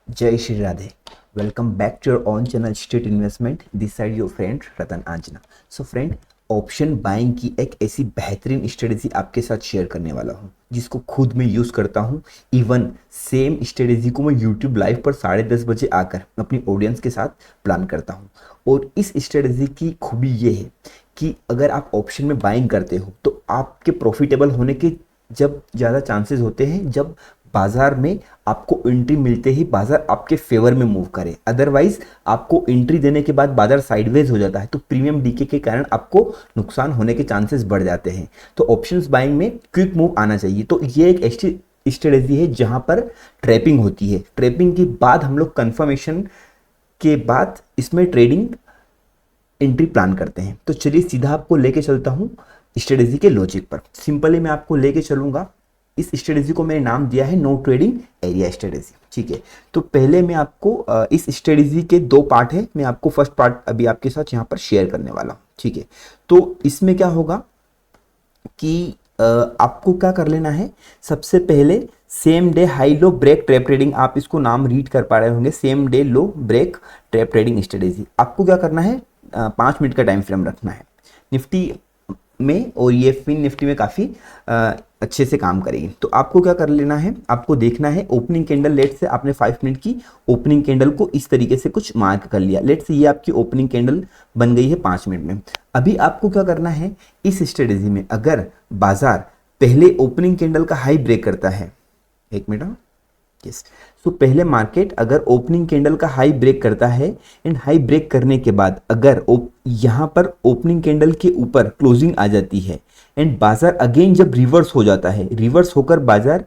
जय Shri Radhe. Welcome back to your own channel state investment. This side your friend Ratan Anjana. So friend, option buying की एक ऐसी बेहतरीन strategy आपके साथ शेयर करने वाला हूँ जिसको खुद मैं यूज़ करता हूँ। इवन सेम स्ट्रेटेजी को मैं यूट्यूब लाइव पर 10:30 बजे आकर अपनी ऑडियंस के साथ प्लान करता हूँ। और इस स्ट्रेटेजी की खूबी ये है कि अगर आप ऑप्शन में बाइंग करते हो तो आपके प्रॉफिटेबल होने के जब ज़्यादा चांसेस होते हैं जब बाजार में आपको एंट्री मिलते ही बाजार आपके फेवर में मूव करे। अदरवाइज आपको एंट्री देने के बाद बाजार साइडवेज हो जाता है तो प्रीमियम डीके के कारण आपको नुकसान होने के चांसेस बढ़ जाते हैं। तो ऑप्शंस बाइंग में क्विक मूव आना चाहिए। तो ये एक ऐसी स्ट्रेटेजी है जहां पर ट्रैपिंग होती है। ट्रैपिंग के बाद हम लोग कंफर्मेशन के बाद इसमें ट्रेडिंग एंट्री प्लान करते हैं। तो चलिए सीधा आपको लेके चलता हूँ स्ट्रेटेजी के लॉजिक पर। सिंपली मैं आपको लेके चलूंगा। इस स्ट्रेटेजी को मैंने नाम दिया है नो ट्रेडिंग एरिया स्ट्रेटेजी। ठीक है, तो पहले मैं आपको इस स्ट्रेटेजी के दो पार्ट है, मैं आपको फर्स्ट पार्ट अभी आपके साथ यहाँ पर शेयर करने वाला हूँ। ठीक है, तो इसमें क्या होगा कि आपको क्या कर लेना है। सबसे पहले same day high low break trap trading, आप इसको नाम रीड कर पा रहे होंगे, same day low break trap trading strategy. आपको क्या करना है, 5 मिनट का टाइम फ्रेम रखना है निफ्टी में, और ये फिन निफ्टी में काफ़ी अच्छे से काम करेगी। तो आपको क्या कर लेना है, आपको देखना है ओपनिंग कैंडल। लेट से आपने 5 मिनट की ओपनिंग कैंडल को इस तरीके से कुछ मार्क कर लिया। लेट से ये आपकी ओपनिंग कैंडल बन गई है 5 मिनट में। अभी आपको क्या करना है, इस स्ट्रेटेजी में अगर बाजार पहले ओपनिंग कैंडल का हाई ब्रेक करता है, एक मिनट, यस, सो पहले मार्केट अगर ओपनिंग कैंडल का हाई ब्रेक करता है एंड हाई ब्रेक करने के बाद अगर यहाँ पर ओपनिंग कैंडल के ऊपर क्लोजिंग आ जाती है एंड बाजार अगेन जब रिवर्स हो जाता है, रिवर्स होकर बाजार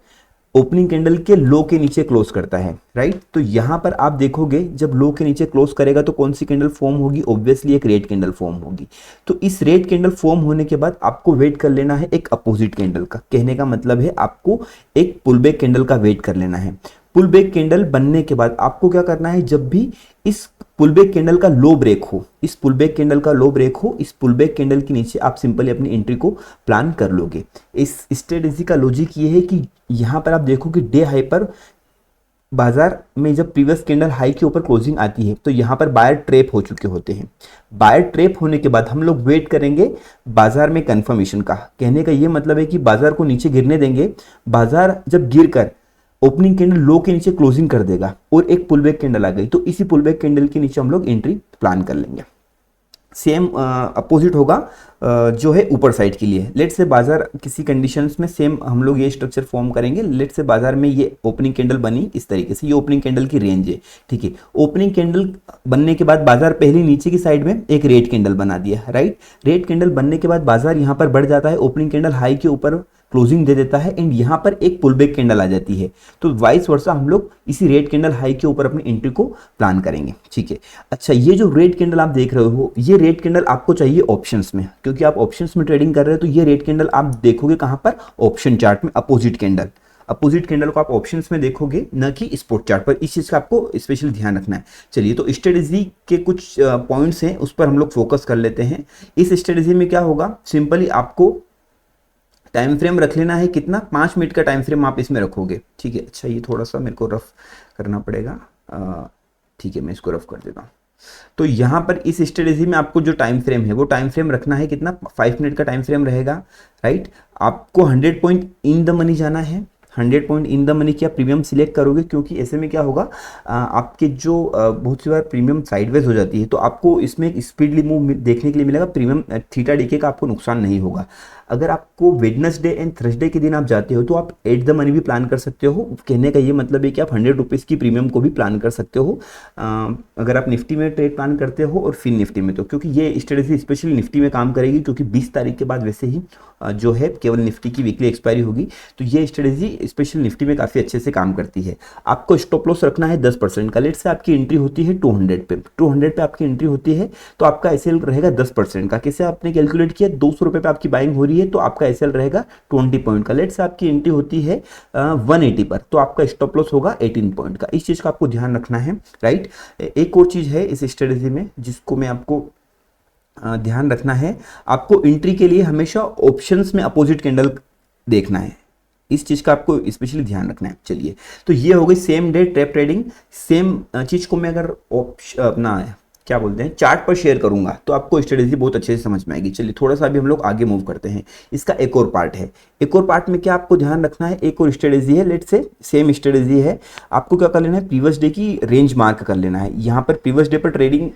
ओपनिंग कैंडल के लो के नीचे क्लोज करता है, राइट। तो यहाँ पर आप देखोगे जब लो के नीचे क्लोज करेगा तो कौन सी कैंडल फॉर्म होगी, ऑब्वियसली एक रेड कैंडल फॉर्म होगी। तो इस रेड कैंडल फॉर्म होने के बाद आपको वेट कर लेना है एक अपोजिट कैंडल का। कहने का मतलब है आपको एक पुल बैक कैंडल का वेट कर लेना है। पुल बैक कैंडल बनने के बाद आपको क्या करना है, जब भी इस पुल बैक कैंडल का लो ब्रेक हो, इस पुल बैक कैंडल का लो ब्रेक हो, इस पुल बैक कैंडल के नीचे आप सिंपली अपनी एंट्री को प्लान कर लोगे। इस स्ट्रेटेजी का लॉजिक ये है कि यहां पर आप देखो कि डे हाई पर बाजार में जब प्रीवियस कैंडल हाई के ऊपर क्लोजिंग आती है तो यहां पर बायर ट्रैप हो चुके होते हैं। बायर ट्रैप होने के बाद हम लोग वेट करेंगे बाजार में कंफर्मेशन का। कहने का ये मतलब है कि बाजार को नीचे गिरने देंगे। बाजार जब गिरकर ओपनिंग कैंडल लो के नीचे क्लोजिंग कर देगा और एक पुलबैक कैंडल आ गई तो इसी पुलबैक कैंडल के नीचे हम लोग एंट्री प्लान कर लेंगे। सेम अपोजिट होगा जो है ऊपर साइड के लिए। लेट से बाजार किसी कंडीशंस में सेम हम लोग ये स्ट्रक्चर फॉर्म करेंगे। लेट से बाजार में ये ओपनिंग कैंडल बनी इस तरीके से, ये ओपनिंग कैंडल की रेंज है। ठीक है, ओपनिंग कैंडल बनने के बाद बाजार पहले नीचे की साइड में एक रेड कैंडल बना दिया, राइट। रेड कैंडल बनने के बाद बाजार यहाँ पर बढ़ जाता है, ओपनिंग कैंडल हाई के ऊपर क्लोजिंग दे देता है एंड यहाँ पर एक पुलबैक कैंडल आ जाती है। तो वाइस वर्सा हम लोग इसी रेड कैंडल हाई के ऊपर अपनी एंट्री को प्लान करेंगे। ठीक है, अच्छा, ये जो रेड कैंडल आप देख रहे हो, ये रेड कैंडल आपको चाहिए ऑप्शंस में, क्योंकि आप ऑप्शंस में ट्रेडिंग कर रहे हो। तो ये रेड कैंडल आप देखोगे कहां पर, ऑप्शन चार्ट में अपोजिट कैंडल। अपोजिट कैंडल को आप ऑप्शंस में देखोगे, न कि स्पॉट चार्ट पर। इस चीज का आपको स्पेशल ध्यान रखना है। चलिए, तो स्ट्रेटेजी के कुछ पॉइंट्स हैं, उस पर हम लोग फोकस कर लेते हैं। इस स्ट्रेटेजी में क्या होगा, सिंपली आपको टाइम फ्रेम रख लेना है कितना, 5 मिनट का टाइम फ्रेम आप इसमें रखोगे। ठीक है, अच्छा, ये थोड़ा सा मेरे को रफ करना पड़ेगा। ठीक है, मैं इसको रफ कर देता हूँ। तो यहाँ पर इस स्ट्रेटेजी में आपको जो टाइम फ्रेम है वो टाइम फ्रेम रखना है कितना, 5 मिनट का टाइम फ्रेम रहेगा, राइट। आपको 100 पॉइंट इन द मनी जाना है। 100 पॉइंट इन द मनी की आप प्रीमियम सिलेक्ट करोगे, क्योंकि ऐसे में क्या होगा, आपके जो बहुत सी बार प्रीमियम साइडवेज हो जाती है तो आपको इसमें एक स्पीडली मूव देखने के लिए मिलेगा। प्रीमियम थीटा डीके का आपको नुकसान नहीं होगा। अगर आपको वेडनेसडे एंड थर्सडे के दिन आप जाते हो तो आप एट द मनी भी प्लान कर सकते हो। कहने का ये मतलब है कि आप 100 रुपीज़ की प्रीमियम को भी प्लान कर सकते हो अगर आप निफ्टी में ट्रेड प्लान करते हो और फिर निफ्टी में। तो क्योंकि ये स्ट्रेटेजी स्पेशली निफ्टी में काम करेगी, क्योंकि 20 तारीख के बाद वैसे ही जो है केवल निफ्टी की वीकली एक्सपायरी होगी। तो ये स्ट्रेटेजी स्पेशल निफ्टी में काफ़ी अच्छे से काम करती है। आपको स्टॉप लॉस रखना है 10% का। लेट से आपकी एंट्री होती है 200 पे, 200 पे आपकी एंट्री होती है तो आपका एसएल रहेगा 10% का। कैसे आपने कैलकुलेट किया, 200 रुपये पे आपकी बाइंग हो रही है तो आपका एसएल रहेगा 20 पॉइंट का। लेट से आपकी एंट्री होती है 180 पर तो आपका स्टॉप लॉस होगा 18 पॉइंट का। इस चीज़ का आपको ध्यान रखना है, राइट। एक और चीज़ है इस स्ट्रेटेजी में जिसको मैं आपको ध्यान रखना है, आपको एंट्री के लिए हमेशा ऑप्शंस में अपोजिट कैंडल देखना है। इस चीज़ का आपको स्पेशली ध्यान रखना है। चलिए, तो ये हो गई same day trap trading. Same चीज़ को मैं अगर अपना क्या बोलते हैं चार्ट पर शेयर करूंगा तो आपको स्ट्रेटेजी बहुत अच्छे से समझ में आएगी। चलिए थोड़ा सा अभी हम लोग आगे मूव करते हैं। इसका एक और पार्ट है। एक और पार्ट में क्या आपको ध्यान रखना है, एक और स्ट्रेटेजी है, लेट्स से सेम स्ट्रेटेजी है। आपको क्या कर लेना है, प्रीवियस डे की रेंज मार्क कर लेना है। यहाँ पर प्रीवियस डे पर ट्रेडिंग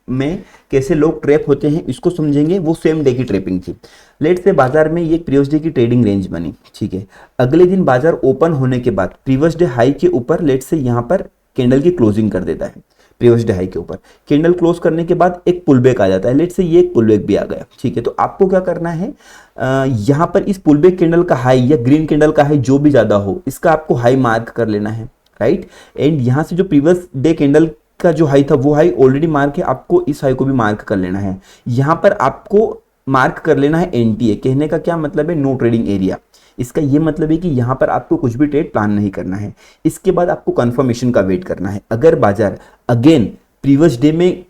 में कैसे लोग ट्रैप होते हैं इसको समझेंगे। वो सेम डे की ट्रैपिंग थी। लेट्स से बाजार में ये प्रीवियस डे की ट्रेडिंग रेंज बनी, ठीक है। अगले दिन बाजार ओपन होने के बाद प्रीवियस डे हाई के ऊपर लेट्स से यहाँ पर कैंडल की क्लोजिंग कर देता है। प्रीवियस डे हाई के ऊपर कैंडल क्लोज करने के बाद एक पुलबैक आ जाता है। लेट्स से ये एक पुलबैक भी आ गया, ठीक है। तो आपको क्या करना है, यहाँ पर इस पुलबैक कैंडल का हाई या ग्रीन कैंडल का हाई जो भी ज्यादा हो इसका आपको हाई मार्क कर लेना है, राइट। एंड यहाँ से जो प्रीवियस डे कैंडल का जो हाई था वो हाई ऑलरेडी मार्क है, आपको इस हाई को भी मार्क कर लेना है। यहाँ पर आपको मार्क कर लेना है एनटीए। कहने का क्या मतलब है, नो ट्रेडिंग एरिया। इसका ये मतलब है कि यहाँ पर आपको कुछ भी ट्रेड प्लान नहीं करना है। इसके बाद आपको कंफर्मेशन का वेट करना है। अगर बाजार अगेन प्रीवियस डे में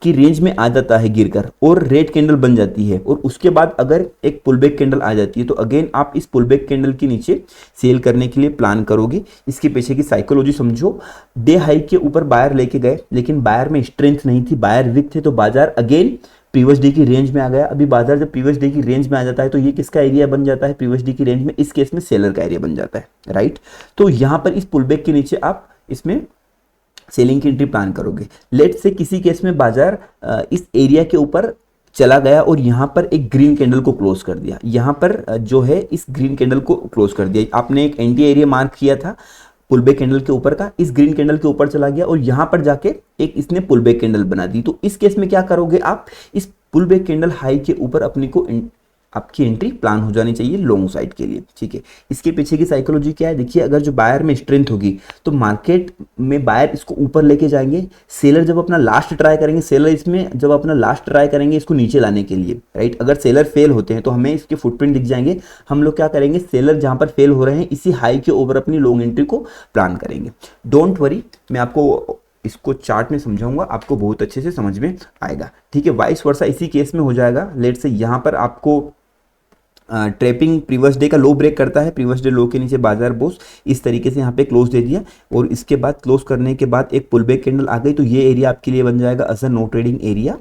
की रेंज में आ जाता है गिरकर और रेड कैंडल बन जाती है और उसके बाद अगर एक पुलबैक कैंडल आ जाती है तो अगेन आप इस पुलबैक कैंडल के नीचे सेल करने के लिए प्लान करोगे। इसके पीछे की साइकोलॉजी समझो। डे हाई के ऊपर बायर लेके गए लेकिन बायर में स्ट्रेंथ नहीं थी, बायर वीक थे, तो बाजार अगेन प्रीवियस डे की रेंज में आ गया। अभी बाजार जब प्रीवियस डे की रेंज में आ जाता है तो ये किसका एरिया बन जाता है, प्रीवियस डे की रेंज में, इस केस में सेलर का एरिया बन जाता है, राइट। तो यहां पर इस पुलबैक के नीचे आप इसमें सेलिंग की एंट्री प्लान करोगे। लेट से किसी केस में बाजार इस एरिया के ऊपर चला गया और यहां पर एक ग्रीन कैंडल को क्लोज कर दिया। यहां पर जो है इस ग्रीन कैंडल को क्लोज कर दिया। आपने एक एंटी एरिया मार्क किया था पुलबैक कैंडल के ऊपर का, इस ग्रीन कैंडल के ऊपर चला गया और यहां पर जाके एक इसने पुलबैक कैंडल बना दी। तो इस केस में क्या करोगे आप, इस पुलबैक कैंडल हाई के ऊपर अपनी को आपकी एंट्री प्लान हो जानी चाहिए लॉन्ग साइड के लिए, ठीक है। इसके पीछे की साइकोलॉजी क्या है, देखिए अगर जो बायर में स्ट्रेंथ होगी तो मार्केट में बायर इसको ऊपर लेके जाएंगे, सेलर जब अपना लास्ट ट्राई करेंगे, सेलर इसमें जब अपना लास्ट ट्राई करेंगे इसको नीचे लाने के लिए, राइट। अगर सेलर फेल होते हैं तो हमें इसके फुटप्रिंट दिख जाएंगे। हम लोग क्या करेंगे, सेलर जहां पर फेल हो रहे हैं इसी हाई के ऊपर अपनी लॉन्ग एंट्री को प्लान करेंगे। डोंट वरी, मैं आपको इसको चार्ट में समझाऊंगा, आपको बहुत अच्छे से समझ में आएगा, ठीक है। वाइस वर्सा इसी केस में हो जाएगा। लेट से यहाँ पर आपको ट्रैपिंग प्रीवियस डे का लो ब्रेक करता है, प्रीवियस डे लो के नीचे बाजार बोस इस तरीके से यहाँ पे क्लोज दे दिया और इसके बाद क्लोज करने के बाद एक पुलबैक कैंडल आ गई। तो ये एरिया आपके लिए बन जाएगा as a no trading area.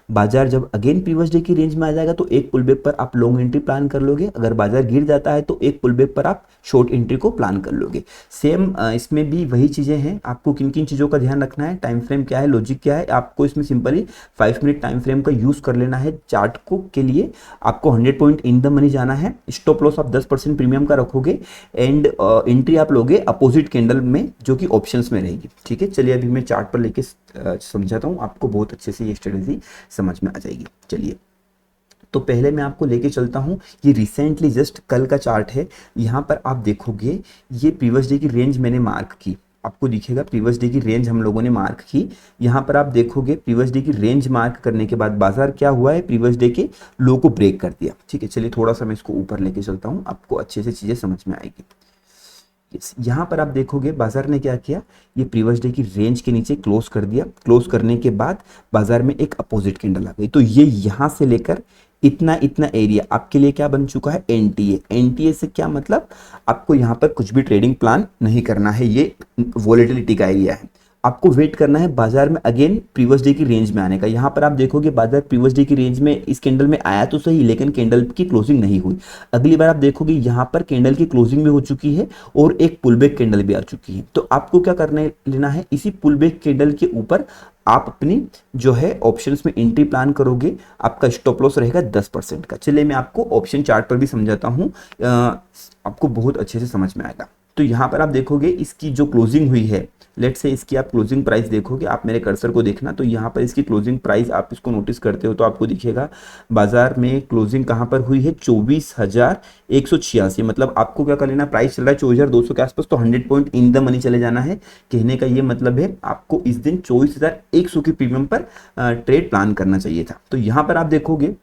बाजार जब अगेन प्रीवियस डे की रेंज में आ जाएगा तो एक पुलबैक पर आप लॉन्ग एंट्री प्लान कर लोगे। अगर बाजार गिर जाता है तो एक पुलबैक पर आप शॉर्ट एंट्री को प्लान कर लोगे। सेम इसमें भी वही चीज़ें हैं। आपको किन किन चीज़ों का ध्यान रखना है, टाइम फ्रेम क्या है, लॉजिक क्या है, आपको इसमें सिंपली 5 मिनट टाइम फ्रेम का यूज़ कर लेना है। चार्ट को के लिए आपको 100 पॉइंट इन द मनी जाना है। स्टॉप लॉस आप 10% प्रीमियम का रखोगे एंड एंट्री आप लोगे अपोजिट कैंडल में जो कि ऑप्शंस में रहेगी, ठीक है। चलिए अभी मैं चार्ट पर लेके समझाता हूँ, आपको बहुत अच्छे से ये स्ट्रेटेजी समझ में आ जाएगी। चलिए, तो पहले मैं आपको लेके चलता हूँ, ये रिसेंटली जस्ट कल का चार्ट है। यहाँ पर आप देखोगे ये प्रीवियस डे की रेंज मैंने मार्क की, आपको दिखेगा प्रीवियस डे की रेंज हम लोगों ने मार्क की। यहाँ पर आप देखोगे प्रीवियस डे की रेंज मार्क करने के बाद बाजार क्या हुआ है, प्रीवियस डे के लो को ब्रेक कर दिया, ठीक है। चलिए थोड़ा सा मैं इसको ऊपर लेके चलता हूँ, आपको अच्छे से चीज़ें समझ में आएगी। यहाँ पर आप देखोगे बाजार ने क्या किया, ये प्रीवियस डे की रेंज के नीचे क्लोज कर दिया। क्लोज करने के बाद बाजार में एक अपोजिट कैंडल आ गई। तो ये यहाँ से लेकर इतना इतना एरिया आपके लिए क्या बन चुका है, एनटीए। एनटीए से क्या मतलब, आपको यहाँ पर कुछ भी ट्रेडिंग प्लान नहीं करना है, ये वॉलेटिलिटी का एरिया है। आपको वेट करना है बाजार में अगेन प्रीवियस डे की रेंज में आने का। यहाँ पर आप देखोगे बाजार प्रीवियस डे की रेंज में इस कैंडल में आया तो सही, लेकिन कैंडल की क्लोजिंग नहीं हुई। अगली बार आप देखोगे यहाँ पर कैंडल की क्लोजिंग भी हो चुकी है और एक पुलबैक कैंडल भी आ चुकी है। तो आपको क्या करने लेना है, इसी पुलबैक कैंडल के ऊपर आप अपनी जो है ऑप्शंस में एंट्री प्लान करोगे। आपका स्टॉप लॉस रहेगा 10% का। चलिए मैं आपको ऑप्शन चार्ट पर भी समझाता हूँ, आपको बहुत अच्छे से समझ में आएगा। तो यहाँ पर आप देखोगे इसकी जो क्लोजिंग हुई है, लेट से इसकी आप क्लोजिंग प्राइस देखोगे, आप मेरे कर्सर को देखना, तो यहाँ पर इसकी क्लोजिंग प्राइस आप इसको नोटिस करते हो तो आपको दिखेगा बाजार में क्लोजिंग कहाँ पर हुई है, 24,186। मतलब आपको क्या कर लेना, प्राइस चल रहा है 24,200 के आसपास, तो 100 पॉइंट इन द मनी चले जाना है। कहने का ये मतलब है आपको इस दिन 24,100 की प्रीमियम पर ट्रेड प्लान करना चाहिए था। तो यहाँ पर आप देखोगे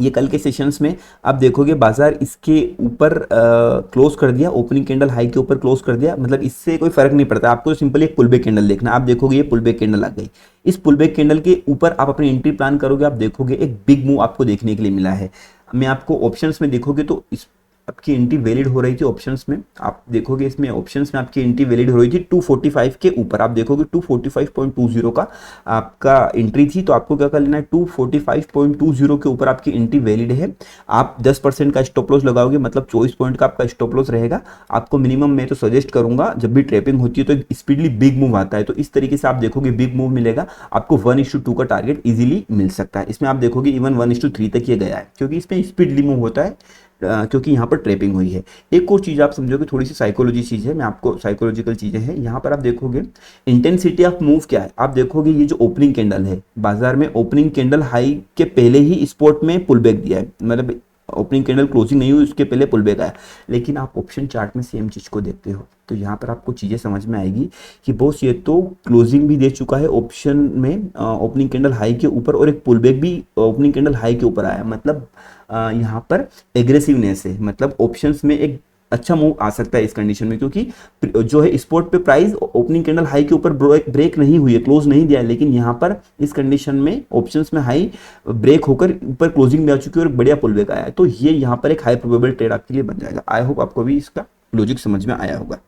ये कल के सेशंस में आप देखोगे बाजार इसके ऊपर क्लोज कर दिया, ओपनिंग कैंडल हाई के ऊपर क्लोज कर दिया। मतलब इससे कोई फर्क नहीं पड़ता, आपको सिंपली एक पुलबैक कैंडल देखना। आप देखोगे ये पुलबैक कैंडल आ गई, इस पुलबैक कैंडल के ऊपर आप अपनी एंट्री प्लान करोगे। आप देखोगे एक बिग मूव आपको देखने के लिए मिला है। मैं आपको ऑप्शंस में देखोगे तो इस आपकी एंट्री वैलिड हो रही थी ऑप्शंस में, आप देखोगे इसमें ऑप्शंस में आपकी एंट्री वैलिड हो रही थी 245 के ऊपर, आप देखोगे 245.20 का आपका एंट्री थी, तो आपको क्या कर लेना है 245.20 के ऊपर आपकी एंट्री वैलिड है। आप 10% का स्टॉप लॉस लगाओगे, मतलब 24 पॉइंट का आपका स्टॉप लॉस रहेगा। आपको मिनिमम मैं तो सजेस्ट करूंगा, जब भी ट्रेपिंग होती है तो एक स्पीडली बिग मूव आता है, तो इस तरीके से आप देखोगे बिग मूव मिलेगा आपको 1:2 का टारगेट इजीली मिल सकता है। इसमें आप देखोगे इवन 1:3 तक ये गया है, क्योंकि इसमें स्पीडली मूव होता है, क्योंकि यहाँ पर ट्रेपिंग हुई है। एक और चीज़ आप समझोगे, थोड़ी सी साइकोलॉजी चीज़ है, मैं आपको साइकोलॉजिकल चीज़ें हैं यहाँ पर। आप देखोगे इंटेंसिटी ऑफ मूव क्या है, आप देखोगे ये जो ओपनिंग कैंडल है बाजार में, ओपनिंग कैंडल हाई के पहले ही स्पॉट में पुल बैक दिया है, मतलब ओपनिंग कैंडल क्लोजिंग नहीं हुई उसके पहले पुल बैक आया। लेकिन आप ऑप्शन चार्ट में सेम चीज़ को देखते हो तो यहाँ पर आपको चीज़ें समझ में आएगी कि बॉस ये तो क्लोजिंग भी दे चुका है ऑप्शन में ओपनिंग कैंडल हाई के ऊपर, और एक पुल बैक भी ओपनिंग कैंडल हाई के ऊपर आया, मतलब यहाँ पर एग्रेसिवनेस है, मतलब ऑप्शंस में एक अच्छा मूव आ सकता है इस कंडीशन में, क्योंकि जो है स्पॉट पे प्राइस ओपनिंग कैंडल हाई के ऊपर ब्रेक नहीं हुई है, क्लोज नहीं दिया है, लेकिन यहाँ पर इस कंडीशन में ऑप्शंस में हाई ब्रेक होकर ऊपर क्लोजिंग में आ चुकी है और बढ़िया पुल बैक आया है, तो ये यहाँ पर एक हाई प्रोबेबल ट्रेड आपके लिए बन जाएगा। आई होप आपको भी इसका लॉजिक समझ में आया होगा।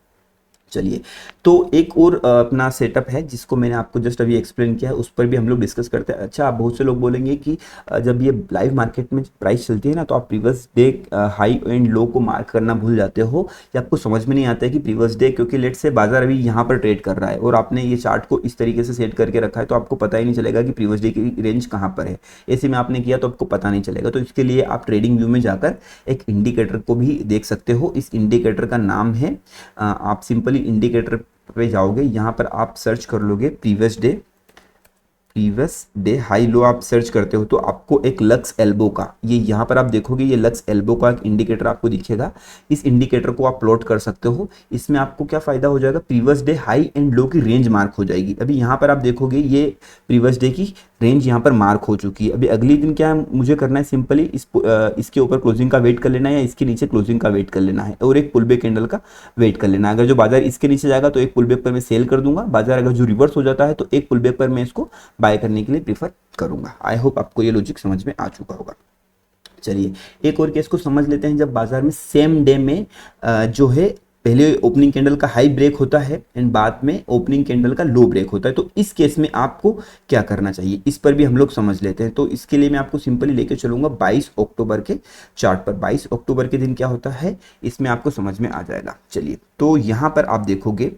चलिए, तो एक और अपना सेटअप है जिसको मैंने आपको जस्ट अभी एक्सप्लेन किया है, उस पर भी हम लोग डिस्कस करते हैं। अच्छा, आप बहुत से लोग बोलेंगे कि जब ये लाइव मार्केट में प्राइस चलती है ना, तो आप previous day high and low को मार्क करना भूल जाते हो, या आपको समझ में नहीं आता है कि प्रीवियस डे, क्योंकि लेट से बाजार अभी यहाँ पर ट्रेड कर रहा है और आपने ये चार्ट को इस तरीके से सेट करके रखा है, तो आपको पता ही नहीं चलेगा कि प्रीवियस डे की रेंज कहाँ पर है। ऐसे में आपने किया तो आपको पता नहीं चलेगा, तो इसके लिए आप ट्रेडिंग व्यू में जाकर एक इंडिकेटर को भी देख सकते हो। इस इंडिकेटर का नाम है, आप सिंपली इंडिकेटर पे जाओगे, यहाँ पर आप सर्च कर लोगे प्रीवियस डे हाई लो, आप सर्च करते हो तो आपको एक लक्स एल्बो का, ये यहाँ पर आप देखोगे ये लक्स एल्बो का एक इंडिकेटर आपको दिखेगा। इस इंडिकेटर को आप प्लॉट कर सकते हो। इसमें आपको क्या फायदा हो जाएगा, previous day high and low की रेंज मार्क हो जाएगी। अभी यहाँ पर आप देखोगे ये प्रीवियस डे की रेंज यहाँ पर मार्क हो चुकी है। अभी अगली दिन क्या मुझे करना है, सिंपली इसके ऊपर क्लोजिंग का वेट कर लेना है, या इसके नीचे क्लोजिंग का वेट कर लेना है, और एक पुल बैक कैंडल का वेट कर लेना है। अगर जो बाजार इसके नीचे जाएगा तो एक पुल बैक पर मैं सेल कर दूंगा, बाजार अगर जो रिवर्स हो जाता है तो एक पुल बैक पर मैं इसको बाय करने के लिए प्रीफर करूंगा। आई होप आपको ये लॉजिक समझ में आ चुका होगा। चलिए, एक और केस को समझ लेते हैं। जब बाजार में सेम डे में जो है पहले ओपनिंग कैंडल का हाई ब्रेक होता है एंड बाद में ओपनिंग कैंडल का लो ब्रेक होता है, तो इस केस में आपको क्या करना चाहिए, इस पर भी हम लोग समझ लेते हैं। तो इसके लिए मैं आपको सिंपली लेके चलूंगा 22 अक्टूबर के चार्ट पर। 22 अक्टूबर के दिन क्या होता है इसमें आपको समझ में आ जाएगा। चलिए, तो यहाँ पर आप देखोगे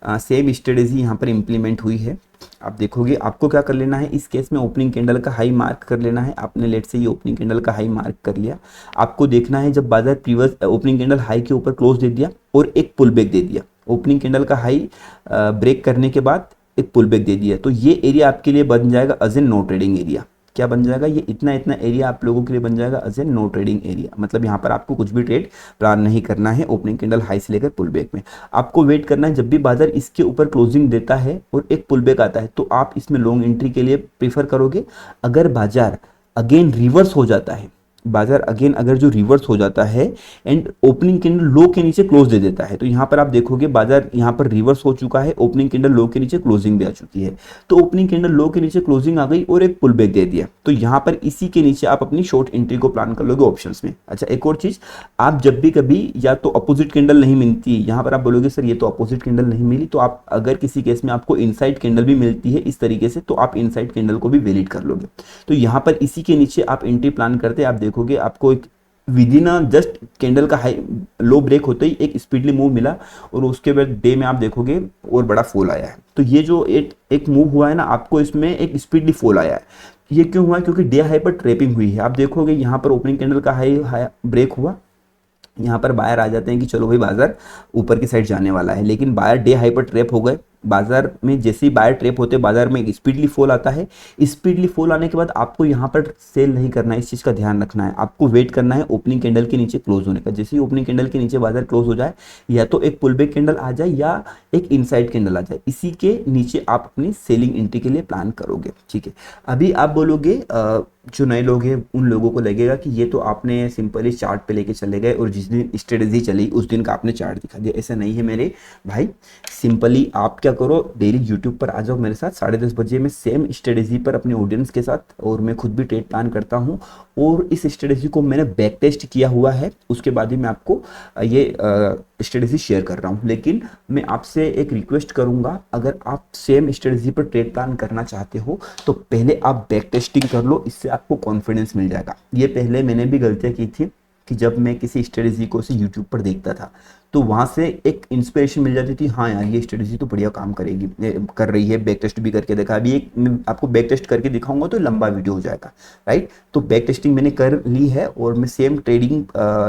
सेम स्ट्रेटेजी यहाँ पर इंप्लीमेंट हुई है। आप देखोगे आपको क्या कर लेना है, इस केस में ओपनिंग कैंडल का हाई मार्क कर लेना है। आपने लेट से ये ओपनिंग कैंडल का हाई मार्क कर लिया। आपको देखना है जब बाजार प्रीवियस ओपनिंग कैंडल हाई के ऊपर क्लोज दे दिया और एक पुल बैक दे दिया, ओपनिंग कैंडल का हाई ब्रेक करने के बाद एक पुल बैक दे दिया, तो ये एरिया आपके लिए बन जाएगा as an no trading area. क्या बन जाएगा, ये इतना एरिया आप लोगों के लिए बन जाएगा as a no trading area. मतलब यहाँ पर आपको कुछ भी ट्रेड प्लान नहीं करना है ओपनिंग कैंडल हाई से लेकर पुल बैक में। आपको वेट करना है जब भी बाजार इसके ऊपर क्लोजिंग देता है और एक पुल बैक आता है, तो आप इसमें लॉन्ग एंट्री के लिए प्रीफर करोगे। अगर बाजार अगेन रिवर्स हो जाता है, बाजार अगेन अगर जो रिवर्स हो जाता है एंड ओपनिंग कैंडल लो के नीचे क्लोज दे देता है, तो यहाँ पर आप देखोगे बाजार यहाँ पर रिवर्स हो चुका है, ओपनिंग कैंडल लो के नीचे क्लोजिंग भी आ चुकी है। तो ओपनिंग कैंडल लो के नीचे क्लोजिंग आ गई और एक पुल बैक दे दिया, तो यहाँ पर इसी के नीचे आप अपनी शॉर्ट एंट्री को प्लान कर लोगे ऑप्शंस में। अच्छा, एक और चीज, आप जब भी कभी या तो अपोजिट कैंडल नहीं मिलती, यहाँ पर आप बोलोगे सर ये तो अपोजिट कैंडल नहीं मिली, तो आप अगर किसी केस में आपको इनसाइड कैंडल भी मिलती है इस तरीके से, तो आप इनसाइड कैंडल को भी वैलिड कर लोगे। तो यहाँ पर इसी के नीचे आप एंट्री प्लान करते हैं, आप देखोगे आपको एक विद इन जस्ट कैंडल का हाई लो ब्रेक होते ही एक स्पीडली मूव मिला, और उसके बाद डे में आप देखोगे और बड़ा फॉल आया है। तो ये जो एक मूव हुआ है ना, आपको इसमें एक स्पीडली फॉल आया है। ये क्यों हुआ है, क्योंकि डे हाई पर ट्रेपिंग हुई है। आप देखोगे यहाँ पर ओपनिंग कैंडल का हाई ब्रेक हुआ, यहाँ पर बायर आ जाते हैं कि चलो भाई बाजार ऊपर की साइड जाने वाला है, लेकिन बायर डे हाई पर ट्रैप हो गए। बाजार में जैसे ही बायर ट्रैप होते हैं बाजार में एक स्पीडली फॉल आता है। स्पीडली फॉल आने के बाद आपको यहाँ पर सेल नहीं करना है, इस चीज़ का ध्यान रखना है। आपको वेट करना है ओपनिंग कैंडल के नीचे क्लोज होने का। जैसे ही ओपनिंग कैंडल के नीचे बाजार क्लोज हो जाए, या तो एक पुल बैक कैंडल आ जाए या एक इनसाइड कैंडल आ जाए, इसी के नीचे आप अपनी सेलिंग एंट्री के लिए प्लान करोगे। ठीक है, अभी आप बोलोगे जो नए लोग हैं उन लोगों को लगेगा कि ये तो आपने सिंपली चार्ट पे लेके चले गए और जिस दिन स्ट्रेटजी चली उस दिन का आपने चार्ट दिखा दिया। ऐसा नहीं है मेरे भाई। सिंपली आप क्या करो, डेली यूट्यूब पर आ जाओ मेरे साथ 10:30 बजे। मैं सेम स्ट्रेटजी पर अपने ऑडियंस के साथ, और मैं खुद भी ट्रेड प्लान करता हूँ, और इस स्ट्रेटजी को मैंने बैक टेस्ट किया हुआ है। उसके बाद ही मैं आपको ये स्ट्रेटजी शेयर कर रहा हूँ। लेकिन मैं आपसे एक रिक्वेस्ट करूंगा, अगर आप सेम स्ट्रेटजी पर ट्रेड प्लान करना चाहते हो तो पहले आप बैक टेस्टिंग कर लो, इससे आपको कॉन्फिडेंस मिल जाएगा। ये पहले मैंने भी गलतियां की थी कि जब मैं किसी स्ट्रेटजी को से यूट्यूब पर देखता था तो वहाँ से एक इंस्पिरेशन मिल जाती थी, हाँ यार ये स्ट्रेटजी तो बढ़िया काम करेगी, कर रही है। बैक टेस्ट भी करके देखा। अभी एक मैं आपको बैक टेस्ट करके दिखाऊंगा तो लंबा वीडियो हो जाएगा, राइट। तो बैक टेस्टिंग मैंने कर ली है और मैं सेम ट्रेडिंग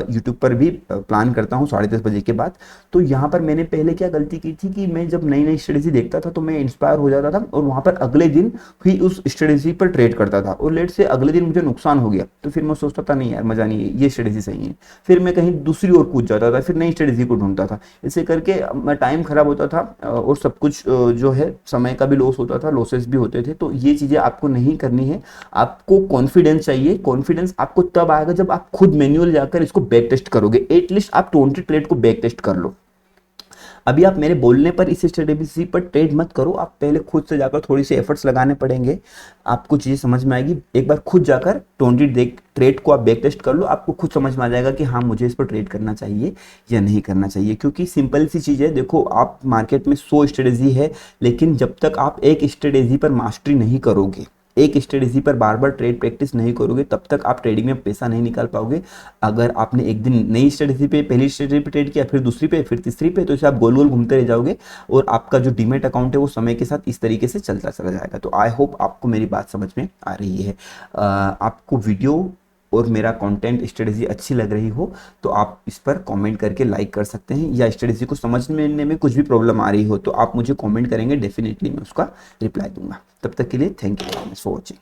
यूट्यूब पर भी प्लान करता हूँ 10:30 बजे के बाद। तो यहाँ पर मैंने पहले क्या गलती की थी कि मैं जब नई नई स्ट्रेटजी देखता था तो मैं इंस्पायर हो जाता था और वहाँ पर अगले दिन ही उस स्ट्रेटजी पर ट्रेड करता था, और लेट से अगले दिन मुझे नुकसान हो गया तो फिर मैं सोचता था नहीं यार मजा नहीं है, ये स्ट्रेटजी सही है। फिर मैं कहीं दूसरी ओर कूद जाता था, फिर नई स्ट्रेटजी को ढूंढता था। इससे करके मैं टाइम खराब होता था और सब कुछ जो है समय का भी लॉस होता था, लॉसेस भी होते थे। तो ये चीजें आपको नहीं करनी है। आपको कॉन्फिडेंस चाहिए। कॉन्फिडेंस आपको तब आएगा जब आप खुद मैन्युअल जाकर इसको बैक टेस्ट करोगे। एटलीस्ट आप 20 ट्रेड को बैक टेस्ट कर लो। अभी आप मेरे बोलने पर इस स्ट्रेटेजी पर ट्रेड मत करो, आप पहले खुद से जाकर थोड़ी सी एफर्ट्स लगाने पड़ेंगे, आपको चीज़ें समझ में आएगी। एक बार खुद जाकर 20 देख ट्रेड को आप बैक टेस्ट कर लो, आपको खुद समझ में आ जाएगा कि हाँ मुझे इस पर ट्रेड करना चाहिए या नहीं करना चाहिए। क्योंकि सिंपल सी चीज़ है, देखो आप मार्केट में 100 स्ट्रेटेजी है, लेकिन जब तक आप एक स्ट्रेटेजी पर मास्टरी नहीं करोगे, एक स्ट्रेटेजी पर बार बार ट्रेड प्रैक्टिस नहीं करोगे, तब तक आप ट्रेडिंग में पैसा नहीं निकाल पाओगे। अगर आपने एक दिन नई स्ट्रेटेजी पे, पहली स्ट्रेटेजी पे ट्रेड किया, फिर दूसरी पे, फिर तीसरी पे, तो इसे आप गोल गोल घूमते रह जाओगे और आपका जो डीमेट अकाउंट है वो समय के साथ इस तरीके से चलता चला जाएगा। तो आई होप आपको मेरी बात समझ में आ रही है। आपको वीडियो और मेरा कंटेंट स्ट्रेटेजी अच्छी लग रही हो तो आप इस पर कमेंट करके लाइक कर सकते हैं, या स्ट्रेटेजी को समझने में कुछ भी प्रॉब्लम आ रही हो तो आप मुझे कमेंट करेंगे, डेफिनेटली मैं उसका रिप्लाई दूंगा। तब तक के लिए thank you very much for watching.